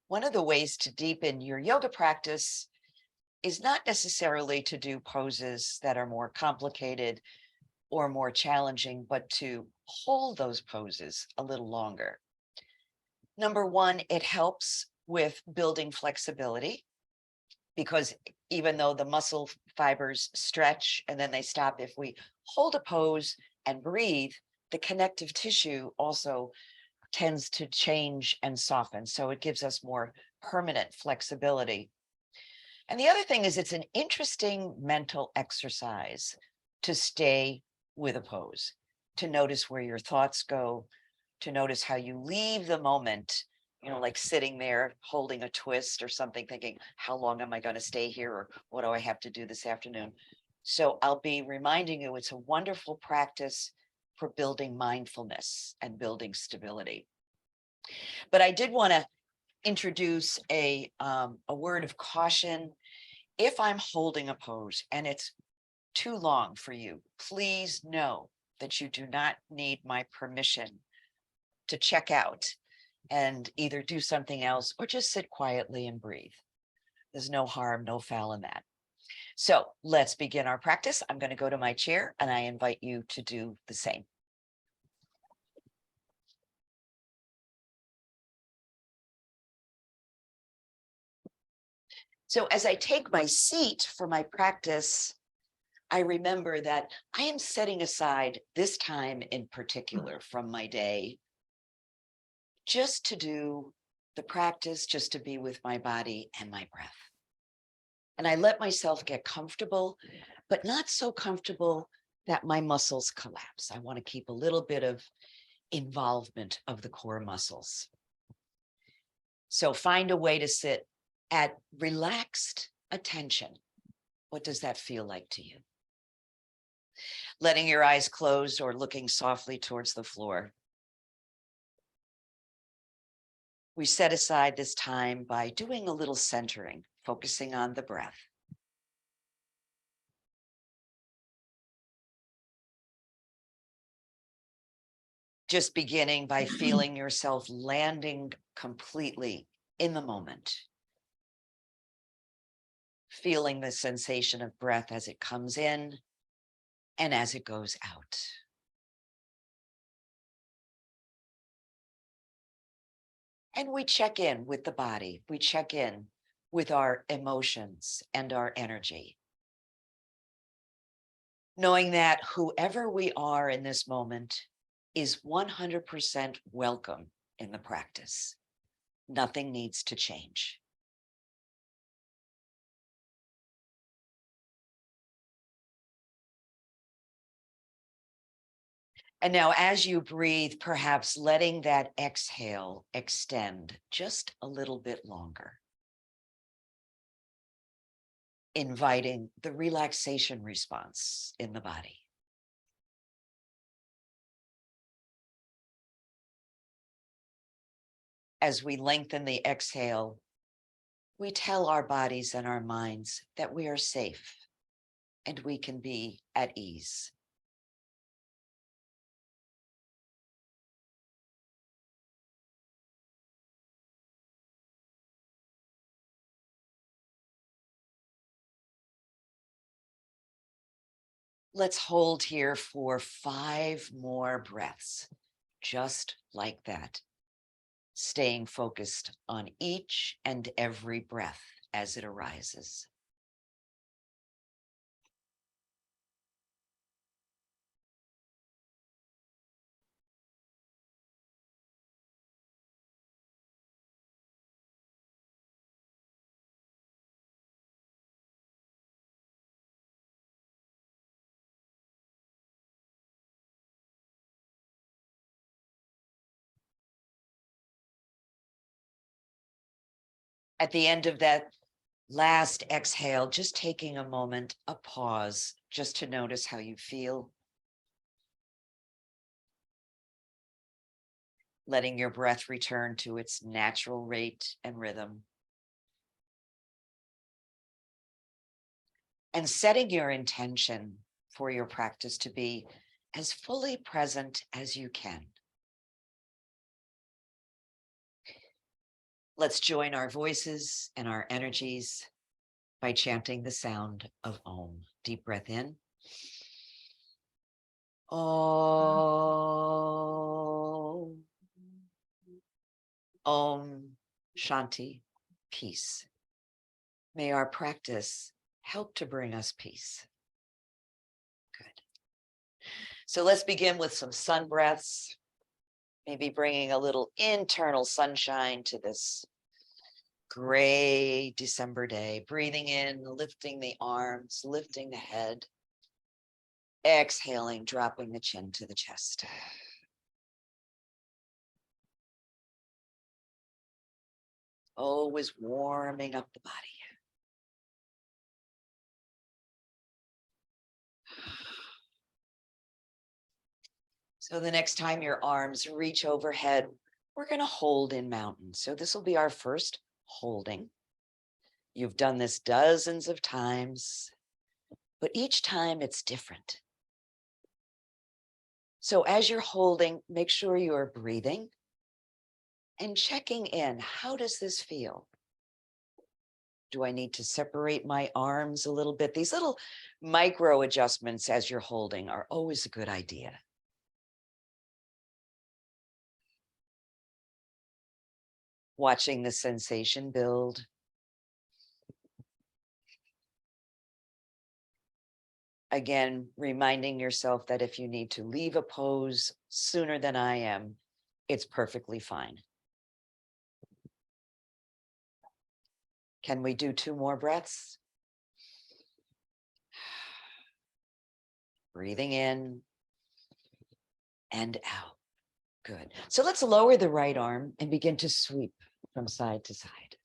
One of the ways to deepen your yoga practice is not necessarily to do poses that are more complicated or more challenging, but to hold those poses a little longer. Number one, it helps with building flexibility because even though the muscle fibers stretch and then they stop, if we hold a pose and breathe, the connective tissue also tends to change and soften. So it gives us more permanent flexibility. And the other thing is it's an interesting mental exercise to stay with a pose, to notice where your thoughts go, to notice how you leave the moment, like sitting there holding a twist or something, thinking, how long am I going to stay here? Or what do I have to do this afternoon? So I'll be reminding you, it's a wonderful practice for building mindfulness and building stability. But I did want to introduce a word of caution. If I'm holding a pose and it's too long for you, please know that you do not need my permission to check out and either do something else or just sit quietly and breathe. There's no harm, no foul in that. So let's begin our practice. I'm going to go to my chair and I invite you to do the same. So as I take my seat for my practice, I remember that I am setting aside this time in particular from my day just to do the practice, just to be with my body and my breath. And I let myself get comfortable, but not so comfortable that my muscles collapse. I want to keep a little bit of involvement of the core muscles. So find a way to sit at relaxed attention. What does that feel like to you? Letting your eyes close or looking softly towards the floor. We set aside this time by doing a little centering, focusing on the breath. Just beginning by feeling yourself landing completely in the moment. Feeling the sensation of breath as it comes in and as it goes out. And we check in with the body. We check in with our emotions and our energy. Knowing that whoever we are in this moment is 100% welcome in the practice. Nothing needs to change. And now as you breathe, perhaps letting that exhale extend just a little bit longer. Inviting the relaxation response in the body. As we lengthen the exhale, we tell our bodies and our minds that we are safe and we can be at ease. Let's hold here for 5 more breaths, just like that, staying focused on each and every breath as it arises. At the end of that last exhale, just taking a moment, a pause, just to notice how you feel. Letting your breath return to its natural rate and rhythm. And setting your intention for your practice to be as fully present as you can. Let's join our voices and our energies by chanting the sound of Om. Deep breath in. Om. Om Shanti, peace. May our practice help to bring us peace. Good. So let's begin with some sun breaths, maybe bringing a little internal sunshine to this gray December day. Breathing in, lifting the arms, lifting the head. Exhaling, dropping the chin to the chest. Always warming up the body. So the next time your arms reach overhead, we're going to hold in mountain. So this will be our first holding. You've done this dozens of times, but each time it's different. So as you're holding, make sure you're breathing and checking in. How does this feel? Do I need to separate my arms a little bit? These little micro adjustments as you're holding are always a good idea. Watching the sensation build. Again, reminding yourself that if you need to leave a pose sooner than I am, it's perfectly fine. Can we do 2 more breaths? Breathing in and out. Good. So let's lower the right arm and begin to sweep from side to side.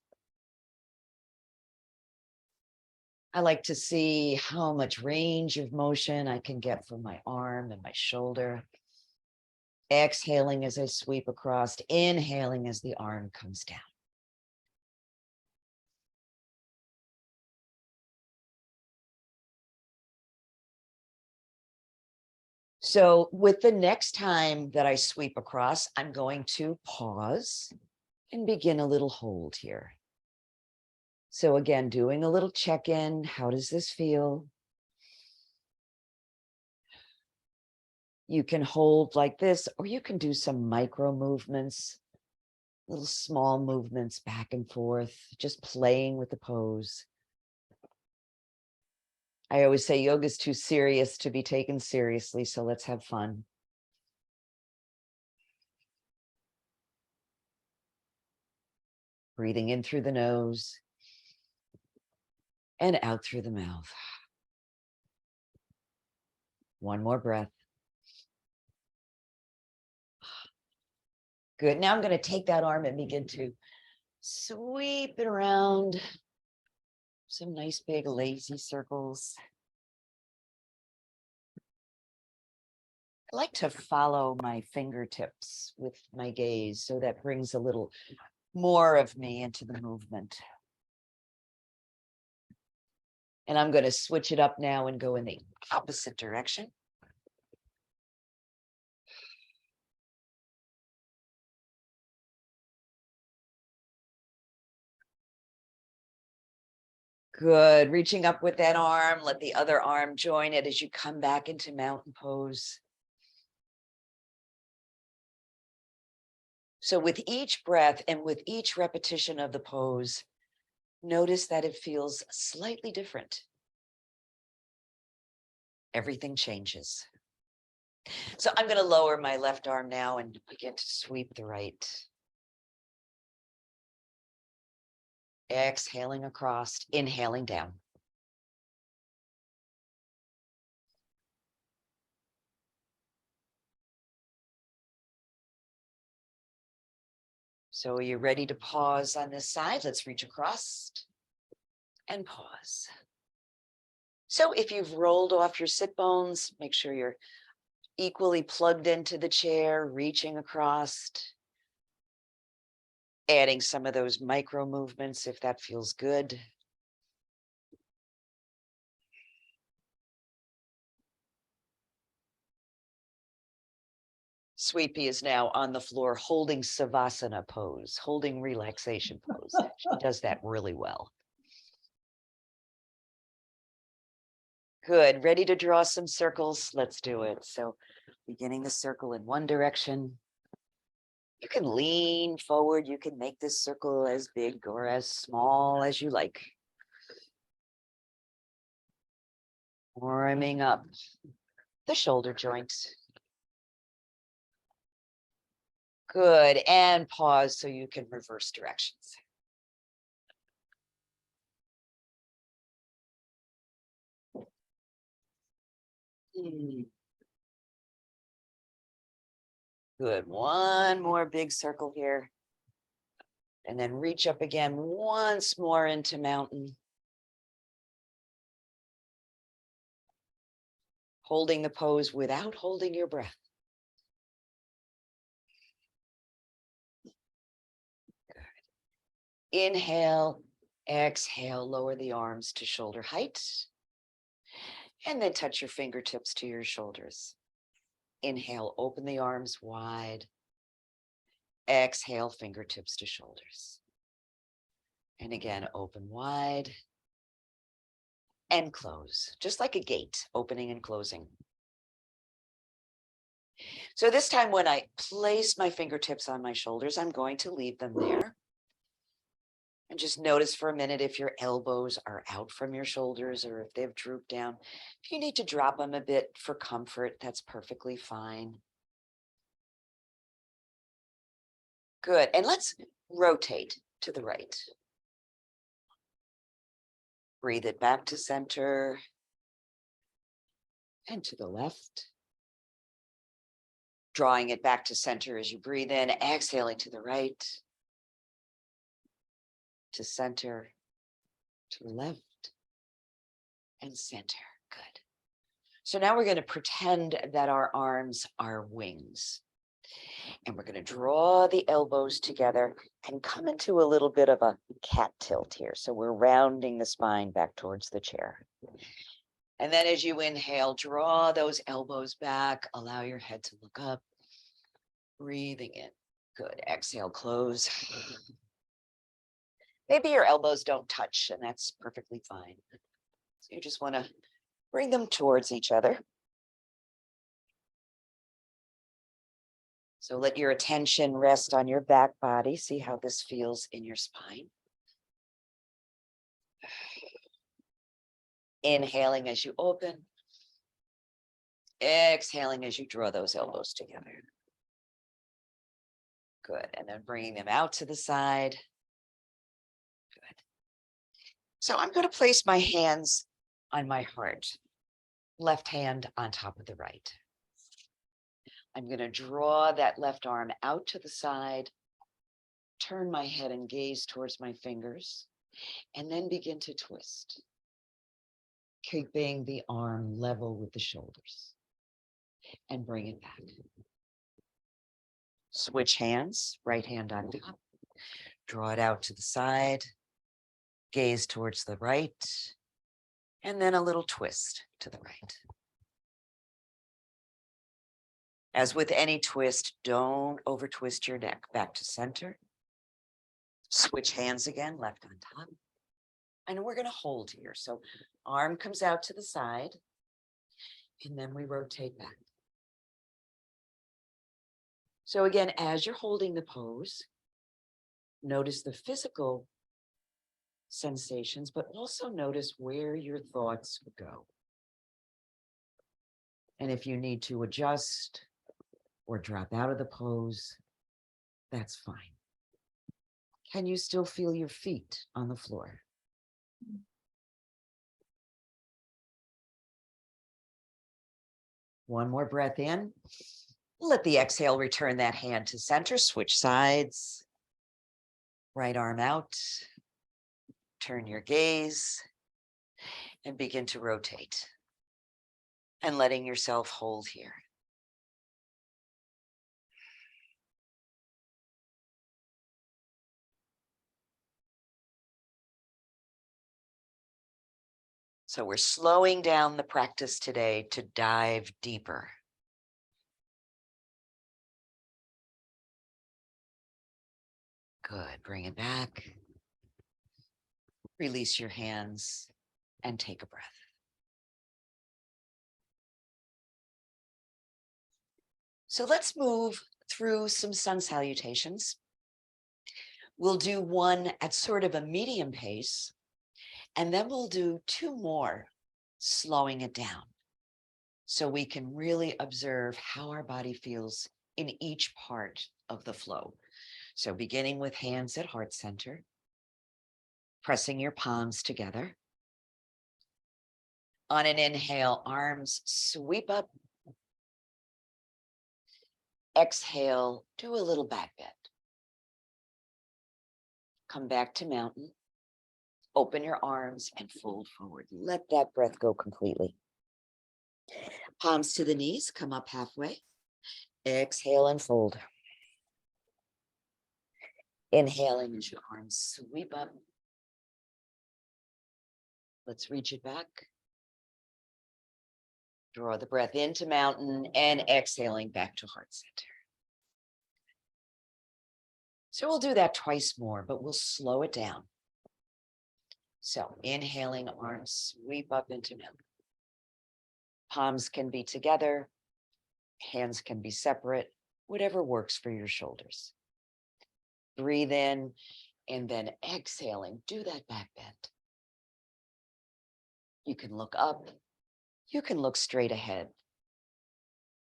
I like to see how much range of motion I can get from my arm and my shoulder. Exhaling as I sweep across, inhaling as the arm comes down. So with the next time that I sweep across, I'm going to pause and begin a little hold here. So again, doing a little check-in. How does this feel? You can hold like this, or you can do some micro movements, little small movements back and forth, just playing with the pose. I always say yoga is too serious to be taken seriously, so let's have fun. Breathing in through the nose and out through the mouth. One more breath. Good. Now I'm going to take that arm and begin to sweep it around. Some nice big lazy circles. I like to follow my fingertips with my gaze, so that brings a little more of me into the movement. And I'm going to switch it up now and go in the opposite direction. Good. Reaching up with that arm, let the other arm join it as you come back into mountain pose. So with each breath and with each repetition of the pose, notice that it feels slightly different. Everything changes. So I'm going to lower my left arm now and begin to sweep the right. Exhaling across, inhaling down. So are you ready to pause on this side? Let's reach across and pause. So if you've rolled off your sit bones, make sure you're equally plugged into the chair, reaching across, adding some of those micro movements if that feels good. Sweet Pea is now on the floor holding Savasana pose, holding relaxation pose. She does that really well. Good. Ready to draw some circles? Let's do it. So beginning the circle in one direction. You can lean forward. You can make this circle as big or as small as you like. Warming up the shoulder joints. Good. And pause so you can reverse directions. Good. One more big circle here. And then reach up again once more into mountain. Holding the pose without holding your breath. Good. Inhale, exhale, lower the arms to shoulder height. And then touch your fingertips to your shoulders. Inhale, open the arms wide. Exhale, fingertips to shoulders. And again, open wide and close, just like a gate, opening and closing. So this time when I place my fingertips on my shoulders, I'm going to leave them there. And just notice for a minute if your elbows are out from your shoulders or if they've drooped down. If you need to drop them a bit for comfort, that's perfectly fine. Good. And let's rotate to the right. Breathe it back to center and to the left. Drawing it back to center as you breathe in, exhaling to the right, to center, to the left, and center. Good. So now we're going to pretend that our arms are wings. And we're going to draw the elbows together and come into a little bit of a cat tilt here. So we're rounding the spine back towards the chair. And then as you inhale, draw those elbows back, allow your head to look up, breathing in. Good. Exhale, close. Maybe your elbows don't touch, and that's perfectly fine. So you just want to bring them towards each other. So let your attention rest on your back body. See how this feels in your spine. Inhaling as you open. Exhaling as you draw those elbows together. Good. And then bringing them out to the side. Good. So I'm going to place my hands on my heart. Left hand on top of the right. I'm going to draw that left arm out to the side, turn my head and gaze towards my fingers, and then begin to twist, keeping the arm level with the shoulders, and bring it back. Switch hands, right hand on top, draw it out to the side, gaze towards the right, and then a little twist to the right. As with any twist, don't over twist your neck. Back to center. Switch hands again, left on top. And we're going to hold here. So arm comes out to the side, and then we rotate back. So again, as you're holding the pose, notice the physical sensations, but also notice where your thoughts go. And if you need to adjust or drop out of the pose, that's fine. Can you still feel your feet on the floor? One more breath in. Let the exhale return that hand to center. Switch sides. Right arm out. Turn your gaze and begin to rotate. And letting yourself hold here. So we're slowing down the practice today to dive deeper. Good. Bring it back. Release your hands and take a breath. So let's move through some sun salutations. We'll do one at sort of a medium pace, and then we'll do two more, slowing it down, so we can really observe how our body feels in each part of the flow. So beginning with hands at heart center, pressing your palms together. On an inhale, arms sweep up. Exhale, do a little back bend. Come back to mountain. Open your arms and fold forward. Let that breath go completely. Palms to the knees, come up halfway. Exhale and fold. Inhaling as your arms sweep up. Let's reach it back. Draw the breath into mountain and exhaling back to heart center. So we'll do that twice more, but we'll slow it down. So inhaling, arms sweep up into mountain. Palms can be together, hands can be separate, whatever works for your shoulders. Breathe in and then exhaling, do that back bend. You can look up, you can look straight ahead,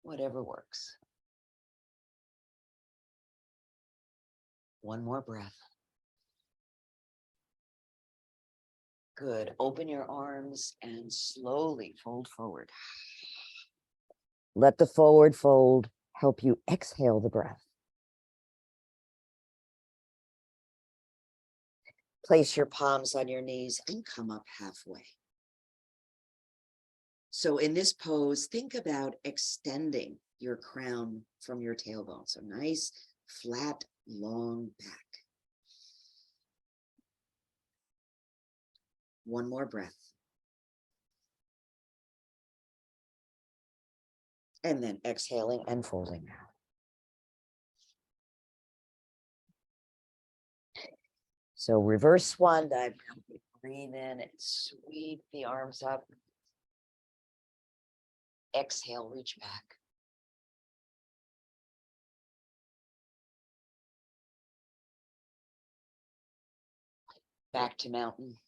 whatever works. One more breath. Good. Open your arms and slowly fold forward. Let the forward fold help you exhale the breath. Place your palms on your knees and come up halfway. So in this pose, think about extending your crown from your tailbone. So nice, flat, long back. One more breath. And then exhaling and folding now. So reverse swan dive. Breathe in and sweep the arms up. Exhale, reach back. Back to mountain.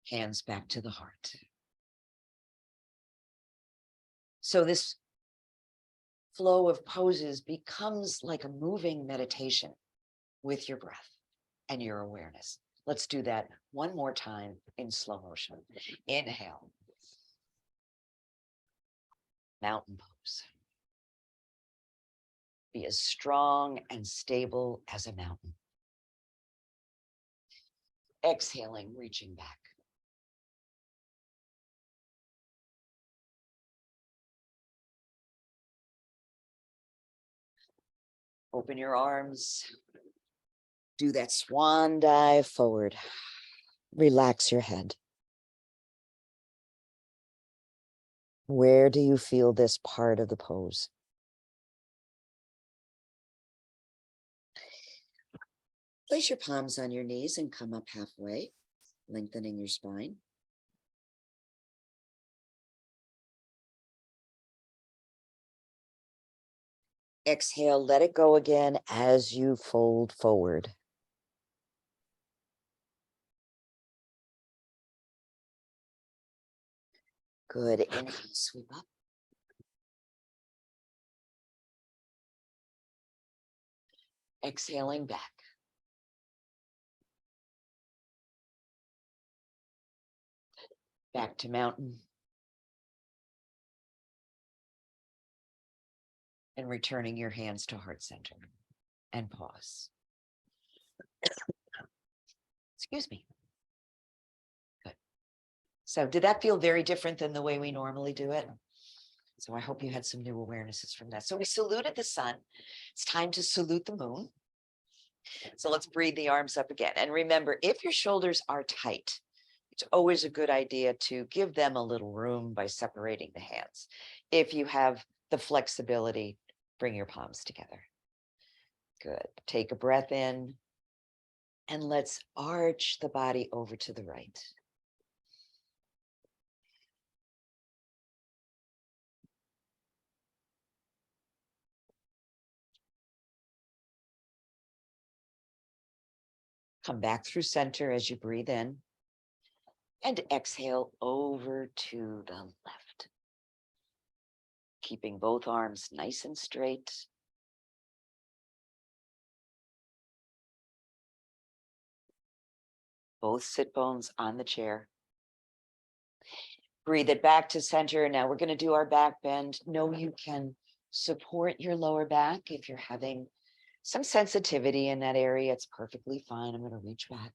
Hands back to the heart. So this flow of poses becomes like a moving meditation with your breath and your awareness. Let's do that one more time in slow motion. Inhale. Mountain pose. Be as strong and stable as a mountain. Exhaling, reaching back. Open your arms. Do that swan dive forward. Relax your head. Where do you feel this part of the pose? Place your palms on your knees and come up halfway, lengthening your spine. Exhale, let it go again as you fold forward. Good. Inhale, sweep up. Exhaling back. Back to mountain. And returning your hands to heart center. And pause. Excuse me. Good. So did that feel very different than the way we normally do it? So I hope you had some new awarenesses from that. So we saluted the sun. It's time to salute the moon. So let's breathe the arms up again. And remember, if your shoulders are tight, it's always a good idea to give them a little room by separating the hands. If you have the flexibility, Bring your palms together. Good. Take a breath in, and let's arch the body over to the right. Come back through center as you breathe in, and exhale over to the left. Keeping both arms nice and straight. Both sit bones on the chair. Breathe it back to center. Now we're going to do our back bend. Know you can support your lower back. If you're having some sensitivity in that area, it's perfectly fine. I'm going to reach back.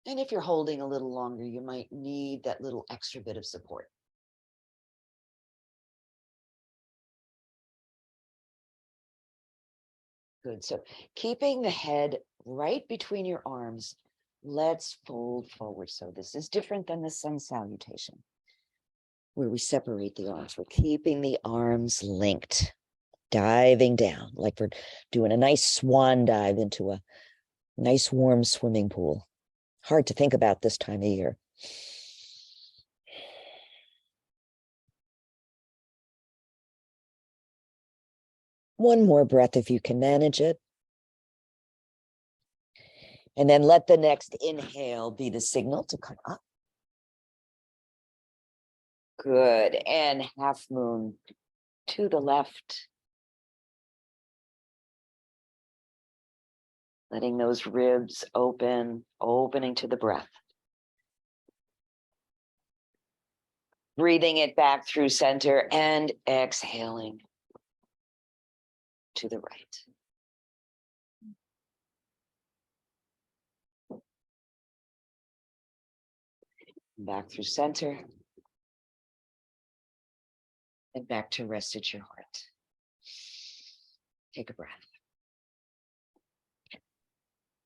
And if you're holding a little longer, you might need that little extra bit of support. Good. So keeping the head right between your arms, let's fold forward. So this is different than the sun salutation, where we separate the arms. We're keeping the arms linked, diving down like we're doing a nice swan dive into a nice warm swimming pool. Hard to think about this time of year. One more breath if you can manage it. And then let the next inhale be the signal to come up. Good. And half moon to the left. Letting those ribs open, opening to the breath. Breathing it back through center and exhaling to the right. Back through center. And back to rest at your heart. Take a breath.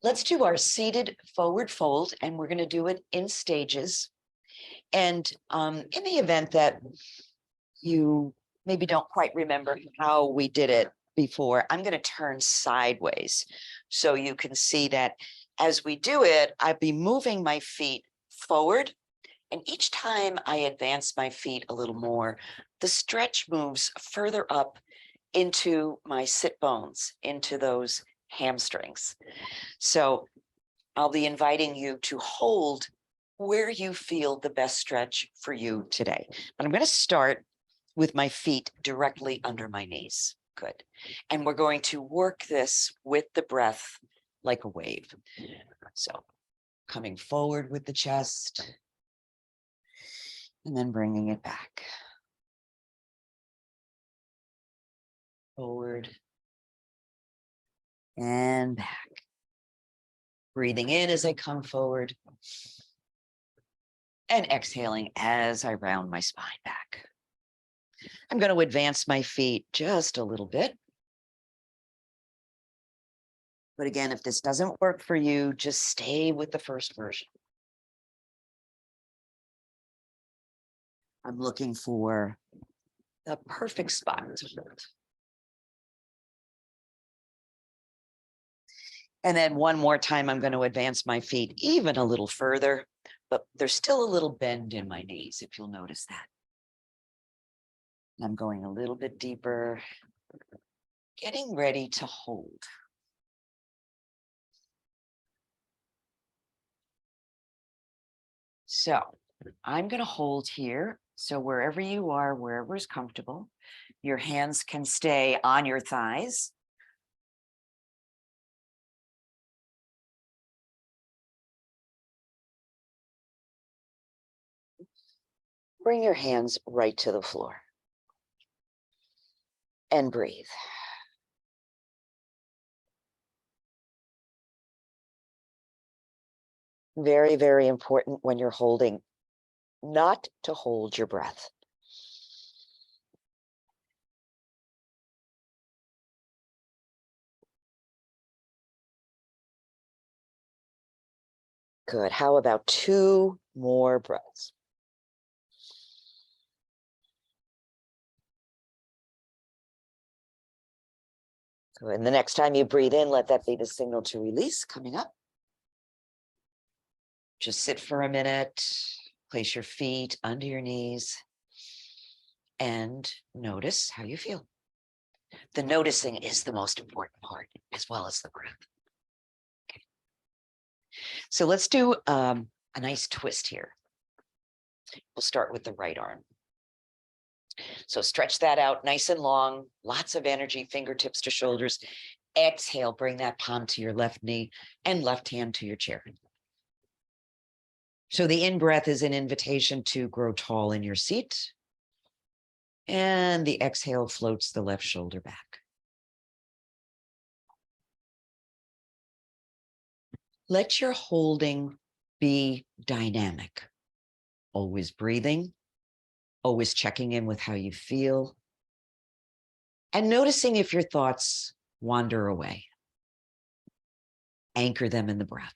Let's do our seated forward fold, and we're going to do it in stages. And in the event that you maybe don't quite remember how we did it before, I'm going to turn sideways so you can see that as we do it, I'll be moving my feet forward. And each time I advance my feet a little more, the stretch moves further up into my sit bones, into those hamstrings. So I'll be inviting you to hold where you feel the best stretch for you today. But I'm going to start with my feet directly under my knees. Good. And we're going to work this with the breath like a wave. So coming forward with the chest and then bringing it back. Forward and back. Breathing in as I come forward and exhaling as I round my spine back. I'm going to advance my feet just a little bit. But again, if this doesn't work for you, just stay with the first version. I'm looking for the perfect spot to hold. And then one more time, I'm going to advance my feet even a little further, but there's still a little bend in my knees, if you'll notice that. I'm going a little bit deeper, getting ready to hold. So I'm going to hold here. So wherever you are, wherever is comfortable, your hands can stay on your thighs. Bring your hands right to the floor and breathe. Very, very important when you're holding, not to hold your breath. Good. How about 2 more breaths? So, and the next time you breathe in, let that be the signal to release coming up. Just sit for a minute, place your feet under your knees, and notice how you feel. The noticing is the most important part, as well as the breath. Okay. So let's do a nice twist here. We'll start with the right arm. So stretch that out nice and long, lots of energy, fingertips to shoulders. Exhale, bring that palm to your left knee and left hand to your chair. So the in-breath is an invitation to grow tall in your seat. And the exhale floats the left shoulder back. Let your holding be dynamic. Always breathing, always checking in with how you feel, and noticing if your thoughts wander away. Anchor them in the breath.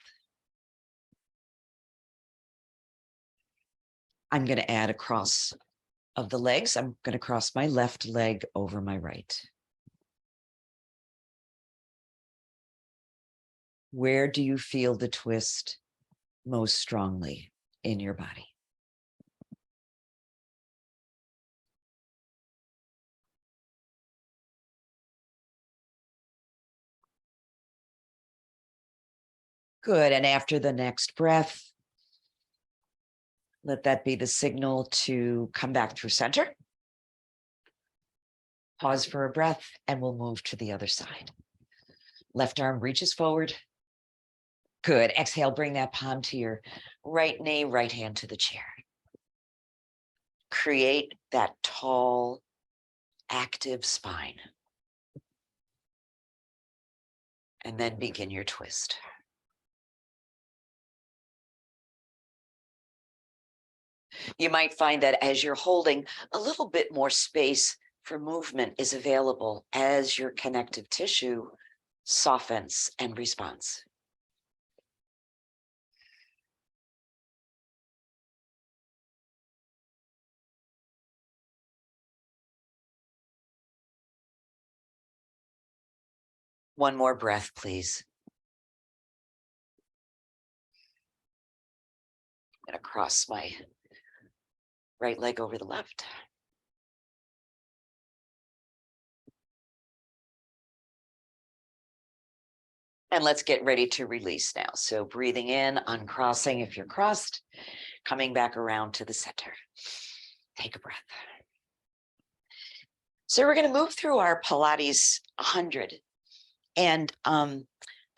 I'm going to add a cross of the legs. I'm going to cross my left leg over my right. Where do you feel the twist most strongly in your body? Good. And after the next breath, let that be the signal to come back through center. Pause for a breath, and we'll move to the other side. Left arm reaches forward. Good. Exhale, bring that palm to your right knee, right hand to the chair. Create that tall, active spine. And then begin your twist. You might find that as you're holding, a little bit more space for movement is available as your connective tissue softens and responds. One more breath, please. I'm going to cross my right leg over the left. And let's get ready to release now. So breathing in, uncrossing if you're crossed, coming back around to the center. Take a breath. So we're going to move through our Pilates 100. And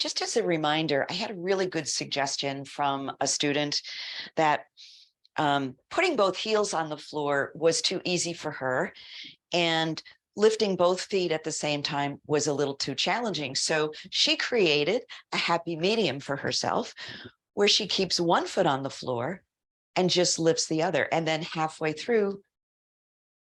just as a reminder, I had a really good suggestion from a student that putting both heels on the floor was too easy for her. And lifting both feet at the same time was a little too challenging. So she created a happy medium for herself where she keeps one foot on the floor and just lifts the other. And then halfway through,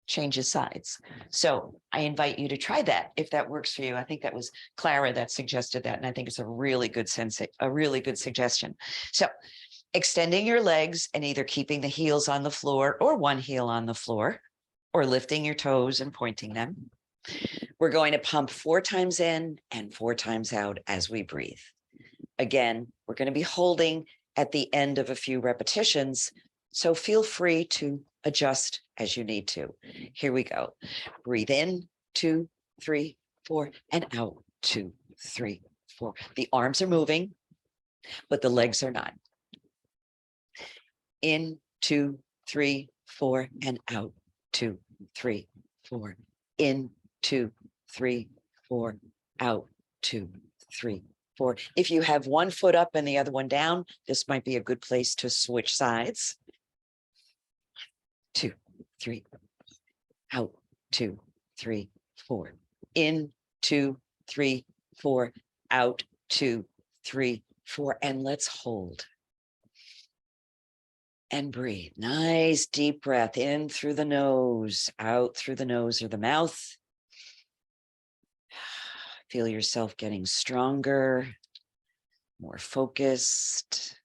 changes sides. So I invite you to try that if that works for you. I think that was Clara that suggested that. And I think it's a really good suggestion. So extending your legs and either keeping the heels on the floor or one heel on the floor, or lifting your toes and pointing them. We're going to pump 4 times in and 4 times out as we breathe. Again, we're going to be holding at the end of a few repetitions, so feel free to adjust as you need to. Here we go. Breathe in, 2, 3, 4, and out, 2, 3, 4. The arms are moving, but the legs are not. In, 2, 3, 4, and out, 2, 3, 4. In, 2, 3, 4, out, 2, 3, 4. If you have one foot up and the other one down, this might be a good place to switch sides. 2, 3, out, 2, 3, 4. In, 2, 3, 4, out, 2, 3, 4. And let's hold. And breathe. Nice deep breath in through the nose, out through the nose or the mouth. Feel yourself getting stronger, more focused.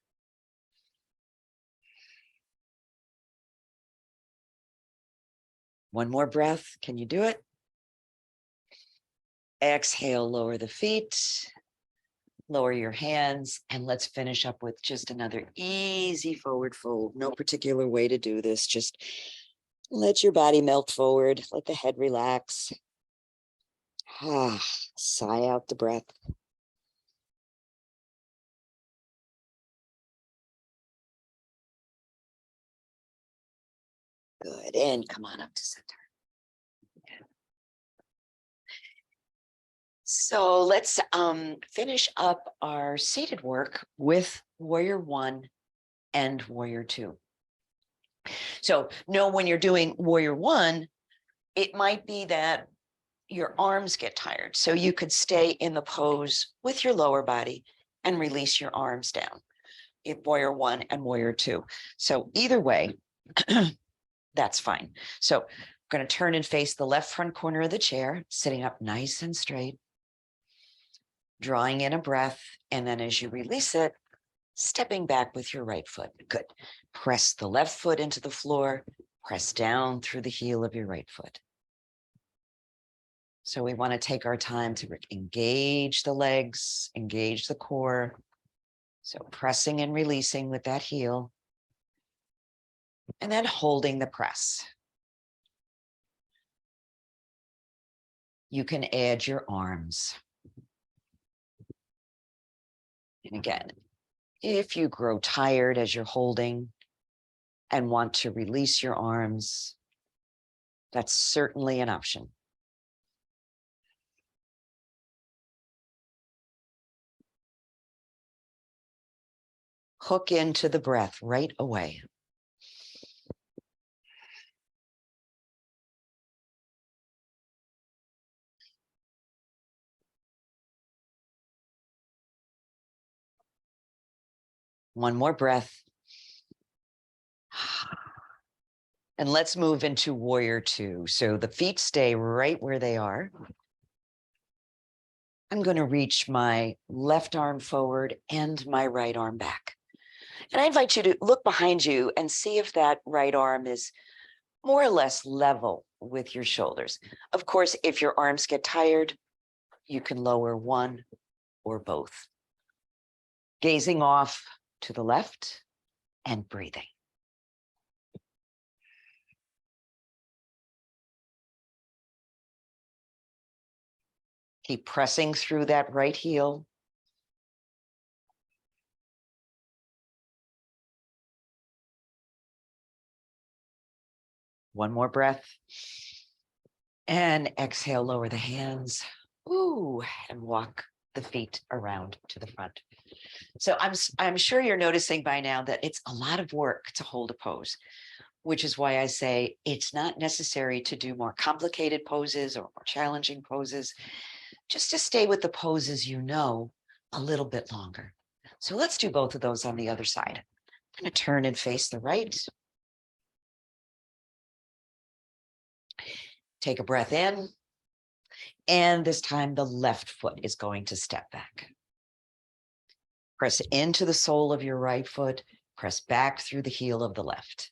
One more breath. Can you do it? Exhale, lower the feet, lower your hands, and let's finish up with just another easy forward fold. No particular way to do this. Just let your body melt forward. Let the head relax. Sigh out the breath. Good. And come on up to center. So let's finish up our seated work with Warrior One and Warrior Two. So know when you're doing Warrior One, it might be that your arms get tired. So you could stay in the pose with your lower body and release your arms down in Warrior One and Warrior Two. So either way, that's fine. So I'm going to turn and face the left front corner of the chair, sitting up nice and straight, drawing in a breath. And then as you release it, stepping back with your right foot. Good. Press the left foot into the floor, press down through the heel of your right foot. So we want to take our time to engage the legs, engage the core. So pressing and releasing with that heel. And then holding the press. You can add your arms. And again, if you grow tired as you're holding and want to release your arms, that's certainly an option. Hook into the breath right away. One more breath. And let's move into Warrior Two. So the feet stay right where they are. I'm going to reach my left arm forward and my right arm back. And I invite you to look behind you and see if that right arm is more or less level with your shoulders. Of course, if your arms get tired, you can lower one or both. Gazing off to the left and breathing. Keep pressing through that right heel. One more breath. And exhale, lower the hands. Ooh, and walk the feet around to the front. So I'm sure you're noticing by now that it's a lot of work to hold a pose, which is why I say it's not necessary to do more complicated poses or more challenging poses, just to stay with the poses you know a little bit longer. So let's do both of those on the other side. I'm going to turn and face the right. Take a breath in. And this time the left foot is going to step back. Press into the sole of your right foot. Press back through the heel of the left.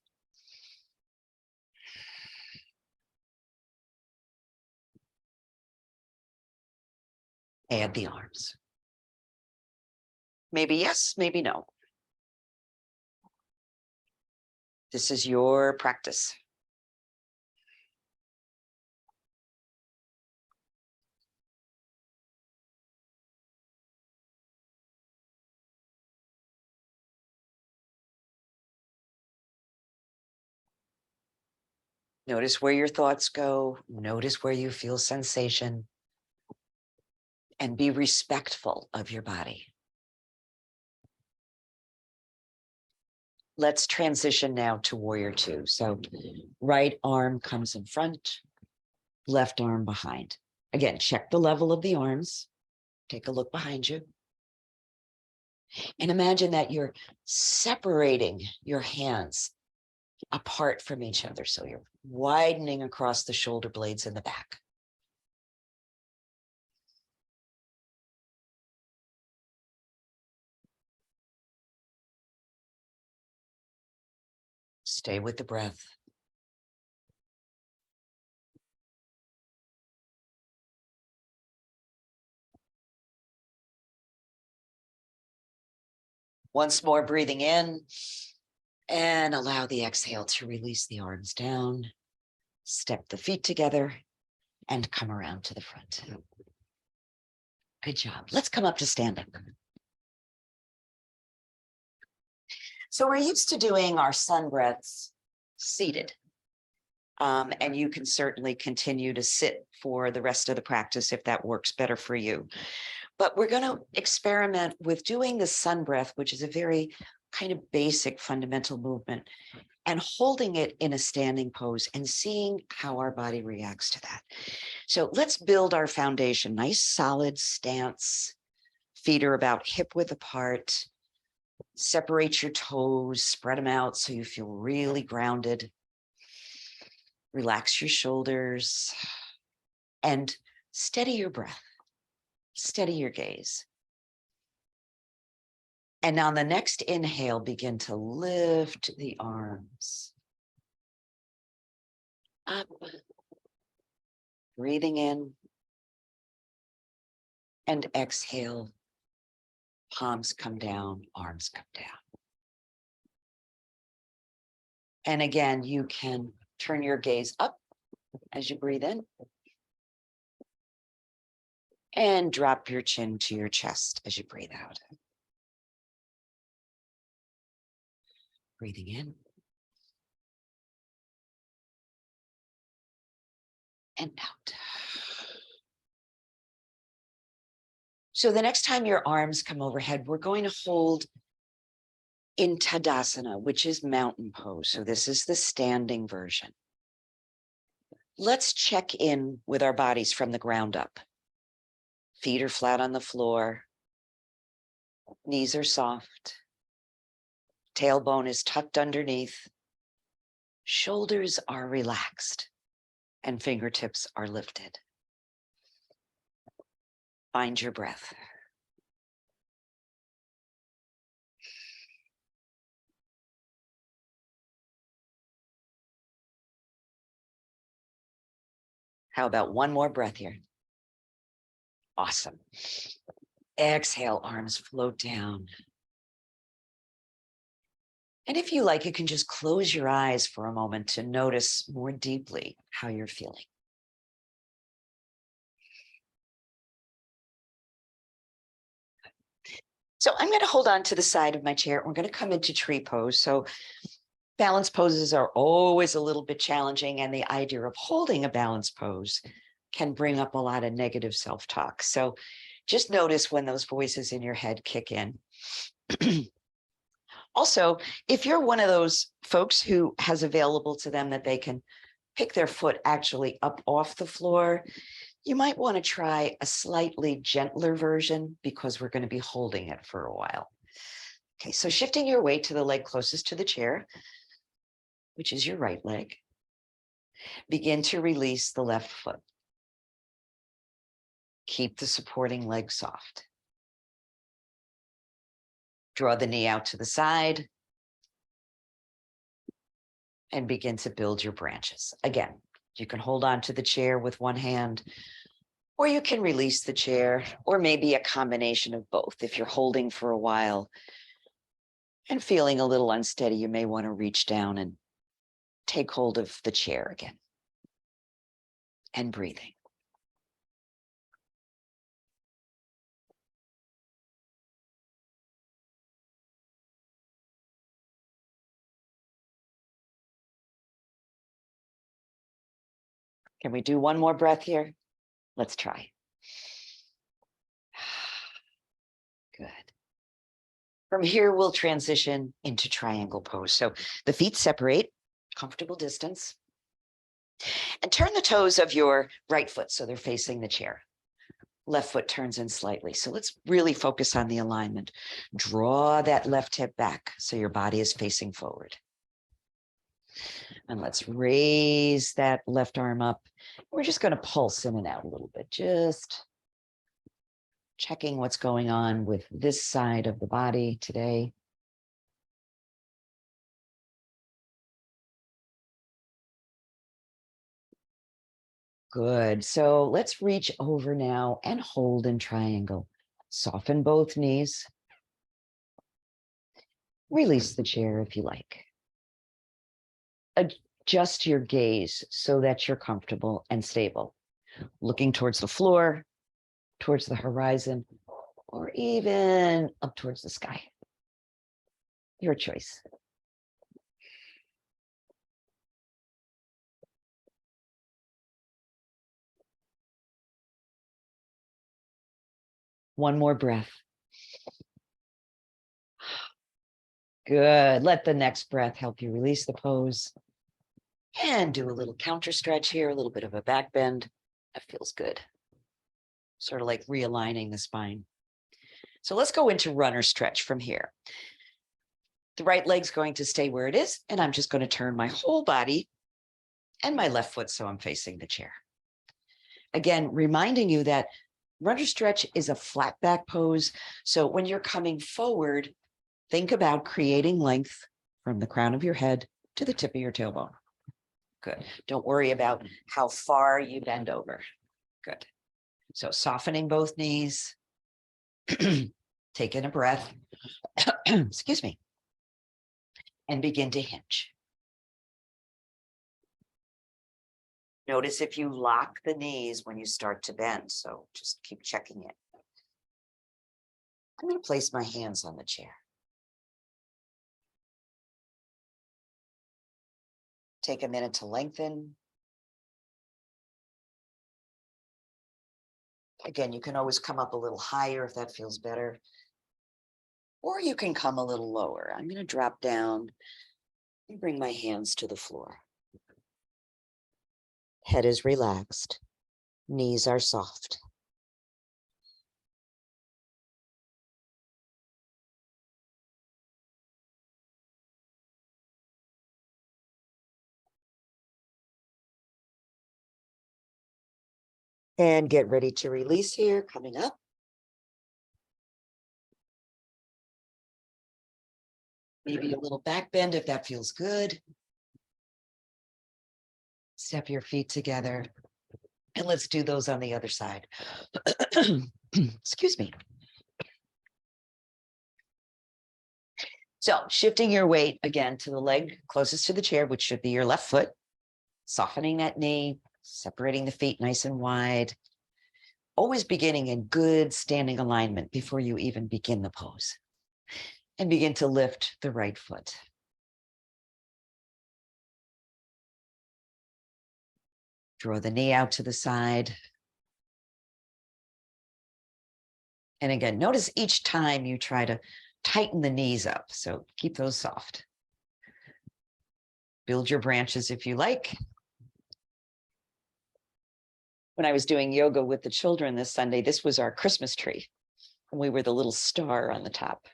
Add the arms. Maybe yes, maybe no. This is your practice. Notice where your thoughts go. Notice where you feel sensation. And be respectful of your body. Let's transition now to Warrior Two. So right arm comes in front, left arm behind. Again, check the level of the arms. Take a look behind you. And imagine that you're separating your hands apart from each other. So you're widening across the shoulder blades in the back. Stay with the breath. Once more, breathing in, and allow the exhale to release the arms down, step the feet together, and come around to the front. Good job. Let's come up to standing. So we're used to doing our sun breaths seated. And you can certainly continue to sit for the rest of the practice if that works better for you. But we're going to experiment with doing the sun breath, which is a very kind of basic fundamental movement, and holding it in a standing pose and seeing how our body reacts to that. So let's build our foundation. Nice solid stance. Feet are about hip width apart. Separate your toes, spread them out so you feel really grounded. Relax your shoulders and steady your breath. Steady your gaze. And on the next inhale, begin to lift the arms up, breathing in, and exhale, palms come down, arms come down. And again, you can turn your gaze up as you breathe in and drop your chin to your chest as you breathe out. Breathing in and out. So the next time your arms come overhead, we're going to hold in Tadasana, which is mountain pose. So this is the standing version. Let's check in with our bodies from the ground up. Feet are flat on the floor. Knees are soft. Tailbone is tucked underneath. Shoulders are relaxed and fingertips are lifted. Find your breath. How about one more breath here? Awesome. Exhale, arms float down. And if you like, you can just close your eyes for a moment to notice more deeply how you're feeling. So I'm going to hold on to the side of my chair. We're going to come into tree pose. So balance poses are always a little bit challenging, and the idea of holding a balance pose can bring up a lot of negative self-talk. So just notice when those voices in your head kick in. Also, if you're one of those folks who has available to them that they can pick their foot actually up off the floor, you might want to try a slightly gentler version because we're going to be holding it for a while. Okay, so shifting your weight to the leg closest to the chair, which is your right leg. Begin to release the left foot. Keep the supporting leg soft. Draw the knee out to the side and begin to build your branches. Again, you can hold on to the chair with one hand, or you can release the chair, or maybe a combination of both. If you're holding for a while and feeling a little unsteady, you may want to reach down and take hold of the chair again. And breathing. Can we do one more breath here? Let's try. Good. From here, we'll transition into triangle pose. So the feet separate, comfortable distance, and turn the toes of your right foot so they're facing the chair. Left foot turns in slightly. So let's really focus on the alignment. Draw that left hip back so your body is facing forward. And let's raise that left arm up. We're just going to pulse in and out a little bit, just checking what's going on with this side of the body today. Good. So let's reach over now and hold in triangle. Soften both knees. Release the chair if you like. Adjust your gaze so that you're comfortable and stable, looking towards the floor, towards the horizon, or even up towards the sky. Your choice. One more breath. Good. Let the next breath help you release the pose. And do a little counter stretch here, a little bit of a back bend. That feels good. Sort of like realigning the spine. So let's go into runner stretch from here. The right leg's going to stay where it is, and I'm just going to turn my whole body and my left foot so I'm facing the chair. Again, reminding you that runner stretch is a flat back pose. So when you're coming forward, think about creating length from the crown of your head to the tip of your tailbone. Good. Don't worry about how far you bend over. Good. So softening both knees, taking a breath, excuse me, and begin to hinge. Notice if you lock the knees when you start to bend. So just keep checking it. I'm going to place my hands on the chair. Take a minute to lengthen. Again, you can always come up a little higher if that feels better. Or you can come a little lower. I'm going to drop down and bring my hands to the floor. Head is relaxed. Knees are soft. And get ready to release here, coming up. Maybe a little back bend if that feels good. Step your feet together. And let's do those on the other side. Excuse me. So shifting your weight again to the leg closest to the chair, which should be your left foot, softening that knee, separating the feet nice and wide, always beginning in good standing alignment before you even begin the pose. And begin to lift the right foot. Draw the knee out to the side. And again, notice each time you try to tighten the knees up. So keep those soft. Build your branches if you like. When I was doing yoga with the children this Sunday, this was our Christmas tree. And we were the little star on the top.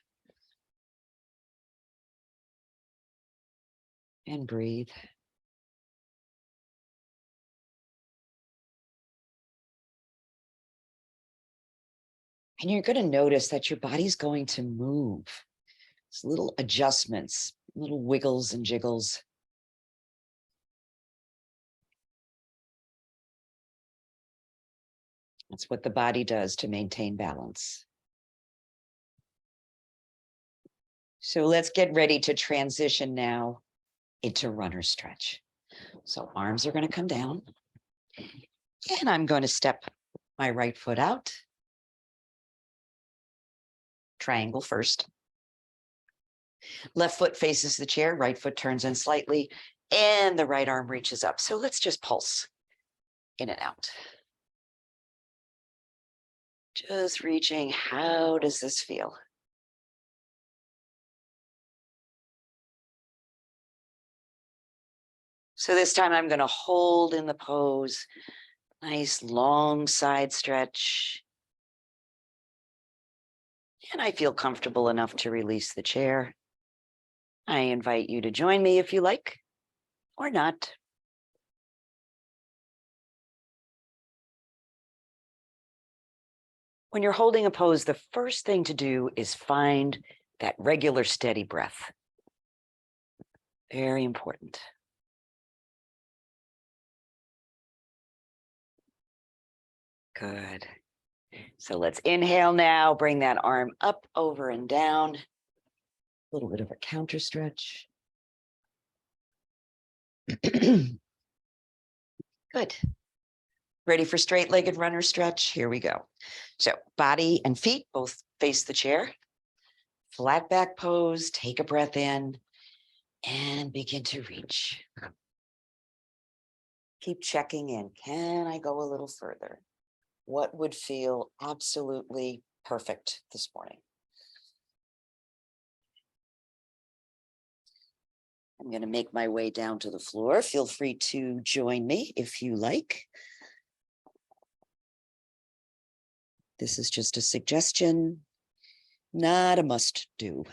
And breathe. And you're going to notice that your body's going to move. It's little adjustments, little wiggles and jiggles. That's what the body does to maintain balance. So let's get ready to transition now into runner stretch. So arms are going to come down. And I'm going to step my right foot out. Triangle first. Left foot faces the chair, right foot turns in slightly, and the right arm reaches up. So let's just pulse in and out. Just reaching. How does this feel? So this time I'm going to hold in the pose. Nice long side stretch. And I feel comfortable enough to release the chair. I invite you to join me if you like, or not. When you're holding a pose, the first thing to do is find that regular steady breath. Very important. Good. So let's inhale now, bring that arm up, over, and down. little bit of a counter stretch. Good. Ready for straight-legged runner stretch? Here we go. So body and feet both face the chair. Flat back pose, take a breath in and begin to reach. Keep checking in. Can I go a little further? What would feel absolutely perfect this morning? I'm going to make my way down to the floor. Feel free to join me if you like. This is just a suggestion, not a must do.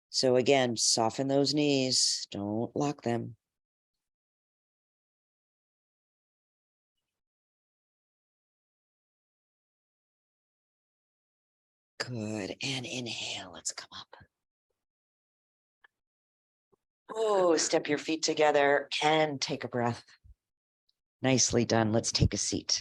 So again, soften those knees, don't lock them. Good, and inhale, let's come up. Oh, step your feet together and take a breath. Nicely done, let's take a seat.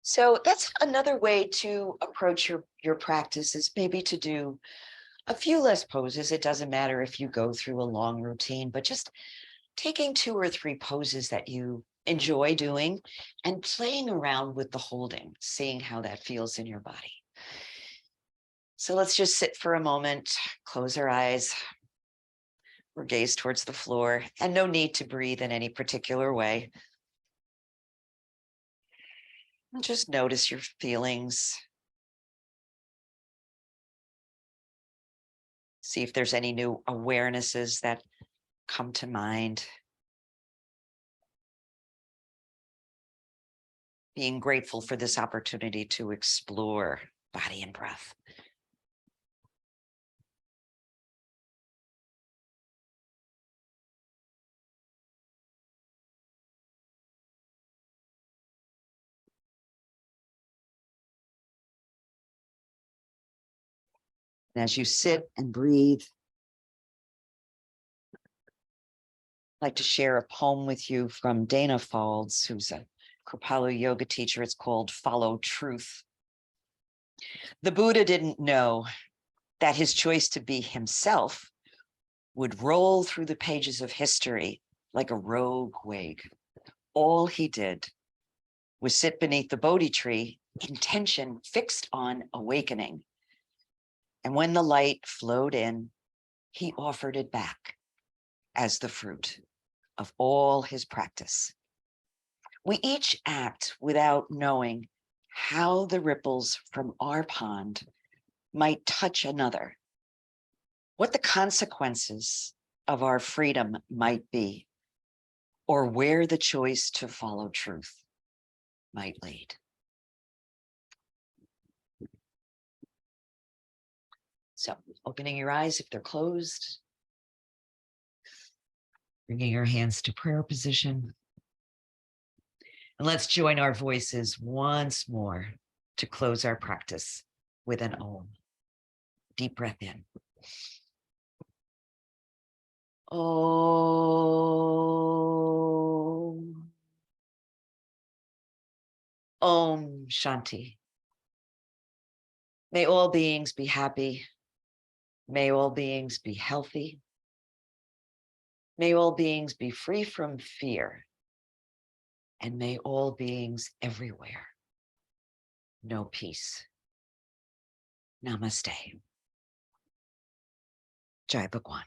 So that's another way to approach your practice, is maybe to do a few less poses. It doesn't matter if you go through a long routine, but just taking 2 or 3 poses that you enjoy doing and playing around with the holding, seeing how that feels in your body. So let's just sit for a moment, close our eyes, or gaze towards the floor, and no need to breathe in any particular way. And just notice your feelings. See if there's any new awarenesses that come to mind. Being grateful for this opportunity to explore body and breath. And as you sit and breathe, I'd like to share a poem with you from Dana Falls, who's a Kripalu yoga teacher. It's called Follow Truth. The Buddha didn't know that his choice to be himself would roll through the pages of history like a rogue wave. All he did was sit beneath the Bodhi tree, intention fixed on awakening. And when the light flowed in, he offered it back as the fruit of all his practice. We each act without knowing how the ripples from our pond might touch another, what the consequences of our freedom might be, or where the choice to follow truth might lead. So opening your eyes if they're closed, bringing your hands to prayer position. And let's join our voices once more to close our practice with an Om. Deep breath in. Om. Om Shanti. May all beings be happy. May all beings be healthy. May all beings be free from fear. And may all beings everywhere know peace. Namaste. Jai Bhagwan.